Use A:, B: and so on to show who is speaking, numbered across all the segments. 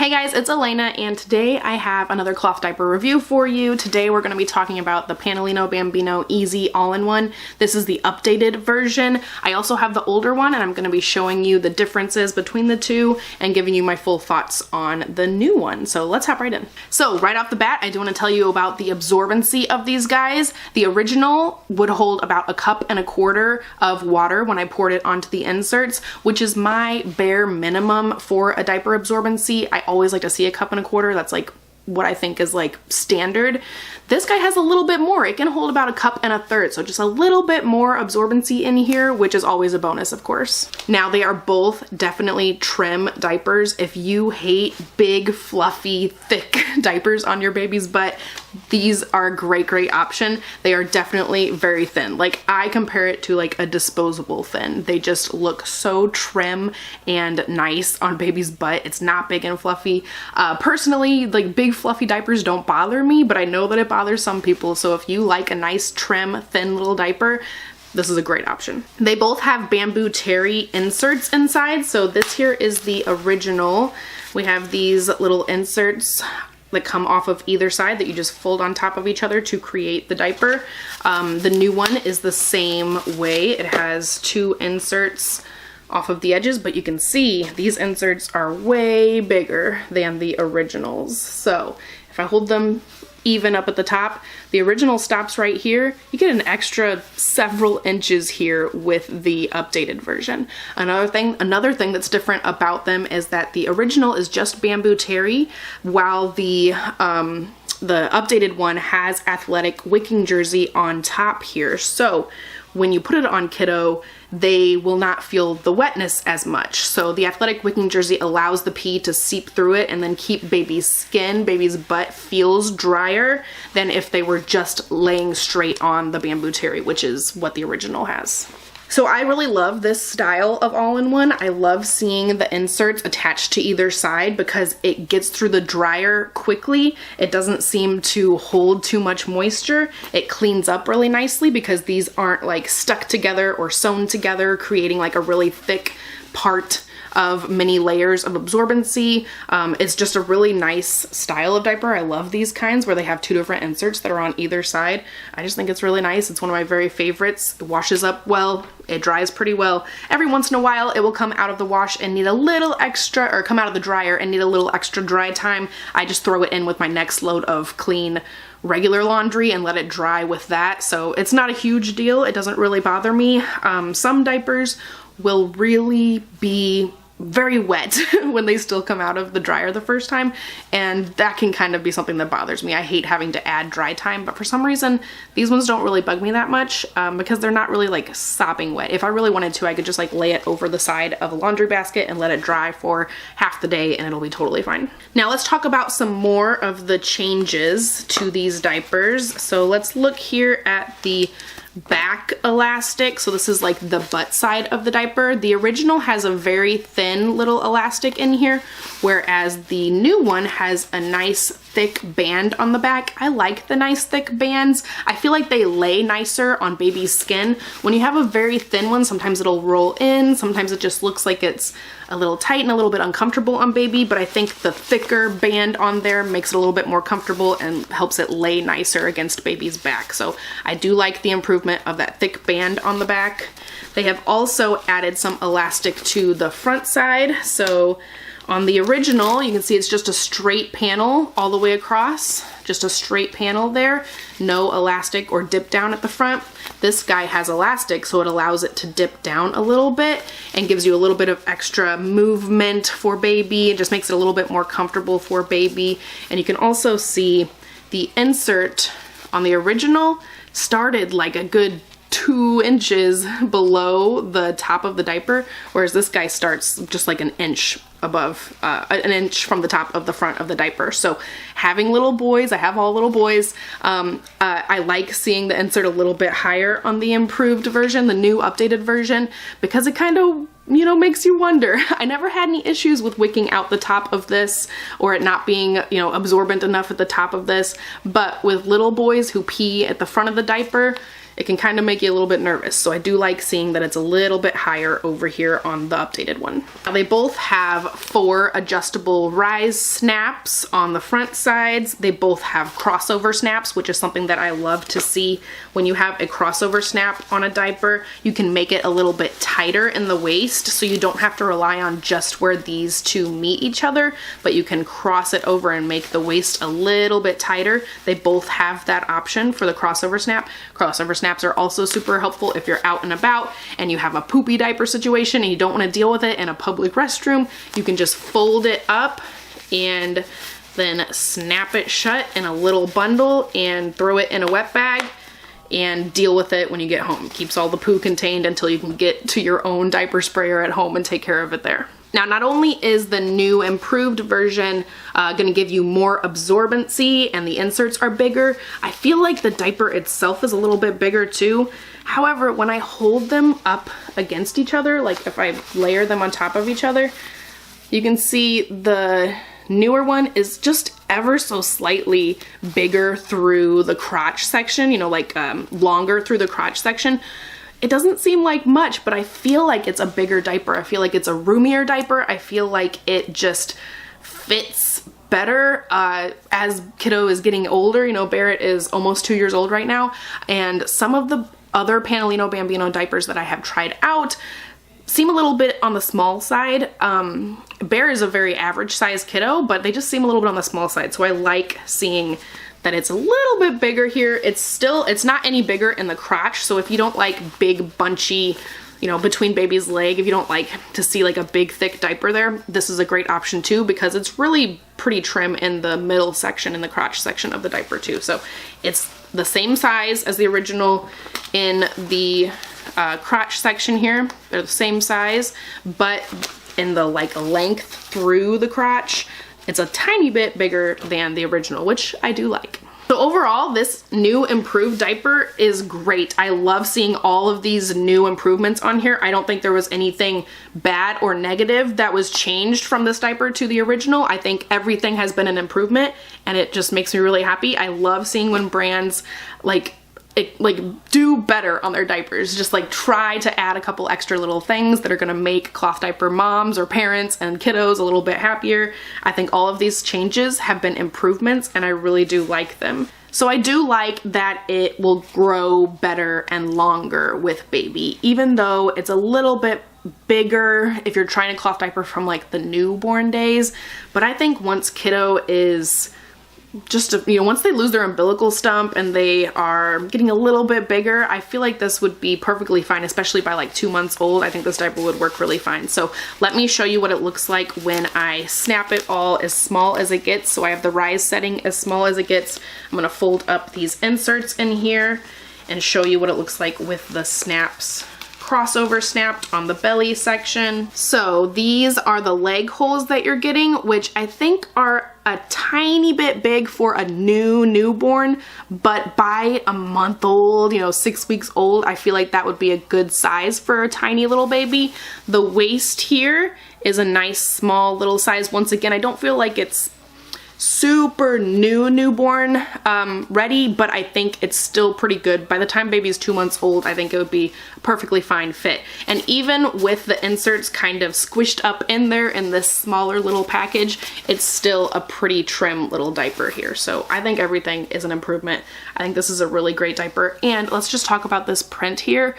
A: Hey guys, it's Elena, and today I have another cloth diaper review for you. Today we're going to be talking about the Pannolino Bambino Easy All-in-One. This is the updated version. I also have the older one, and I'm going to be showing you the differences between the two and giving you my full thoughts on the new one. So let's hop right in. So right off the bat, I do want to tell you about the absorbency of these guys. The original would hold about 1.25 cups of water when I poured it onto the inserts, which is my bare minimum for a diaper absorbency. I always like to see 1.25 cups. That's like what I think is like standard. This guy has a little bit more. It can hold about 1.33 cups, so just a little bit more absorbency in here, which is always a bonus, of course. Now, they are both definitely trim diapers. If you hate big, fluffy, thick diapers on your baby's butt, these are a great option. They are definitely very thin. Like, I compare it to like a disposable thin. They just look so trim and nice on baby's butt. It's not big and fluffy. Personally, like big fluffy diapers don't bother me, but I know that it bothers some people. So if you like a nice, trim, thin little diaper, this is a great option. They both have bamboo terry inserts inside. So this here is the original. We have these little inserts that come off of either side that you just fold on top of each other to create the diaper. The new one is the same way. It has 2 inserts off of the edges, but you can see these inserts are way bigger than the originals. So if I hold them even up at the top, the original stops right here. You get an extra several inches here with the updated version. Another thing that's different about them is that the original is just bamboo terry, while the updated one has athletic wicking jersey on top here. So when you put it on kiddo, they will not feel the wetness as much. So the athletic wicking jersey allows the pee to seep through it and then keep baby's skin, baby's butt feels drier than if they were just laying straight on the bamboo terry, which is what the original has. So I really love this style of all-in-one. I love seeing the inserts attached to either side because it gets through the dryer quickly. It doesn't seem to hold too much moisture. It cleans up really nicely because these aren't like stuck together or sewn together, creating like a really thick part of many layers of absorbency. It's just a really nice style of diaper. I love these kinds where they have 2 different inserts that are on either side. I just think it's really nice. It's one of my very favorites. It washes up well. It dries pretty well. Every once in a while, it will come out of the wash and need a little extra, or come out of the dryer and need a little extra dry time. I just throw it in with my next load of clean regular laundry and let it dry with that. So it's not a huge deal. It doesn't really bother me. Some diapers will really be very wet when they still come out of the dryer the first time, and that can kind of be something that bothers me. I hate having to add dry time, but for some reason these ones don't really bug me that much because they're not really like sopping wet. If I really wanted to, I could just like lay it over the side of a laundry basket and let it dry for half the day and it'll be totally fine. Now let's talk about some more of the changes to these diapers. So let's look here at the back elastic. So this is like the butt side of the diaper. The original has a very thin little elastic in here, whereas the new one has a nice thick band on the back. I like the nice thick bands. I feel like they lay nicer on baby's skin. When you have a very thin one, sometimes it'll roll in, sometimes it just looks like it's a little tight and a little bit uncomfortable on baby, but I think the thicker band on there makes it a little bit more comfortable and helps it lay nicer against baby's back. So I do like the improvement of that thick band on the back. They have also added some elastic to the front side. So on the original, you can see it's just a straight panel all the way across, just a straight panel there, no elastic or dip down at the front. This guy has elastic, so it allows it to dip down a little bit and gives you a little bit of extra movement for baby. It just makes it a little bit more comfortable for baby. And you can also see the insert on the original started like a good 2 inches below the top of the diaper, whereas this guy starts just like an inch above, an inch from the top of the front of the diaper. So having little boys, I have all little boys, I like seeing the insert a little bit higher on the improved version, the new updated version, because it kind of, you know, makes you wonder. I never had any issues with wicking out the top of this or it not being, you know, absorbent enough at the top of this, but with little boys who pee at the front of the diaper, it can kind of make you a little bit nervous. So I do like seeing that it's a little bit higher over here on the updated one. Now they both have 4 adjustable rise snaps on the front sides. They both have crossover snaps, which is something that I love to see. When you have a crossover snap on a diaper, you can make it a little bit tighter in the waist, so you don't have to rely on just where these two meet each other, but you can cross it over and make the waist a little bit tighter. They both have that option for the crossover snap. Crossover snaps are also super helpful if you're out and about and you have a poopy diaper situation and you don't want to deal with it in a public restroom. You can just fold it up and then snap it shut in a little bundle and throw it in a wet bag and deal with it when you get home. It keeps all the poo contained until you can get to your own diaper sprayer at home and take care of it there. Now, not only is the new improved version gonna give you more absorbency and the inserts are bigger, I feel like the diaper itself is a little bit bigger too. However, when I hold them up against each other, like if I layer them on top of each other, you can see the newer one is just ever so slightly bigger through the crotch section, you know, like longer through the crotch section. It doesn't seem like much, but I feel like it's a bigger diaper. I feel like it's a roomier diaper. I feel like it just fits better as kiddo is getting older. You know, Barrett is almost 2 years old right now, and some of the other Pannolino Bambino diapers that I have tried out seem a little bit on the small side. Bear is a very average sized kiddo, but they just seem a little bit on the small side. So I like seeing that it's a little bit bigger here. It's not any bigger in the crotch. So if you don't like big bunchy, you know, between baby's leg, if you don't like to see like a big thick diaper there, this is a great option too, because it's really pretty trim in the middle section, in the crotch section of the diaper too. So it's the same size as the original in the crotch section here. They're the same size, but in the like length through the crotch, it's a tiny bit bigger than the original, which I do like. So overall, this new improved diaper is great. I love seeing all of these new improvements on here. I don't think there was anything bad or negative that was changed from this diaper to the original. I think everything has been an improvement and it just makes me really happy. I love seeing when brands do better on their diapers, just like try to add a couple extra little things that are gonna make cloth diaper moms or parents and kiddos a little bit happier. I think all of these changes have been improvements and I really do like them. So I do like that it will grow better and longer with baby, even though it's a little bit bigger if you're trying to cloth diaper from like the newborn days. But I think once kiddo is just, you know, once they lose their umbilical stump and they are getting a little bit bigger, I feel like this would be perfectly fine, especially by like 2 months old. I think this diaper would work really fine. So let me show you what it looks like when I snap it all as small as it gets. So I have the rise setting as small as it gets. I'm gonna fold up these inserts in here and show you what it looks like with the snaps crossover snapped on the belly section. So these are the leg holes that you're getting, which I think are a tiny bit big for a newborn, but by a month old, you know, 6 weeks old, I feel like that would be a good size for a tiny little baby. The waist here is a nice small little size. Once again, I don't feel like it's super newborn ready, but I think it's still pretty good. By the time baby's 2 months old, I think it would be a perfectly fine fit. And even with the inserts kind of squished up in there in this smaller little package, it's still a pretty trim little diaper here. So I think everything is an improvement. I think this is a really great diaper. And let's just talk about this print here.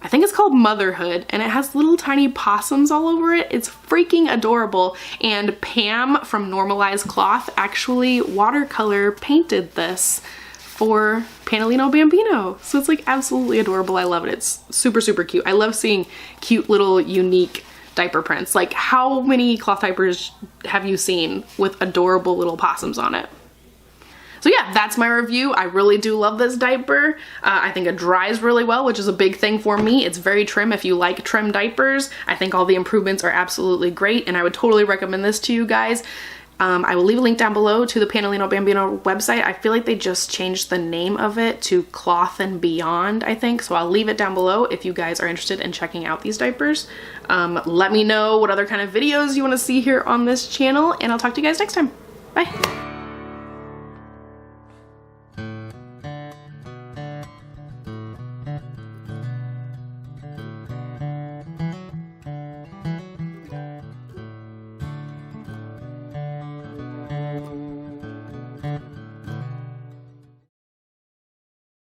A: I think it's called Motherhood, and it has little tiny possums all over it. It's freaking adorable. And Pam from Normalized Cloth actually watercolor painted this for Pannolino Bambino. So it's like absolutely adorable. I love it. It's super, super cute. I love seeing cute little unique diaper prints. Like, how many cloth diapers have you seen with adorable little possums on it? So yeah, that's my review. I really do love this diaper. I think it dries really well, which is a big thing for me. It's very trim if you like trim diapers. I think all the improvements are absolutely great, and I would totally recommend this to you guys. I will leave a link down below to the Pannolino Bambino website. I feel like they just changed the name of it to Cloth and Beyond, I think. So I'll leave it down below if you guys are interested in checking out these diapers. Let me know what other kind of videos you want to see here on this channel, and I'll talk to you guys next time. Bye.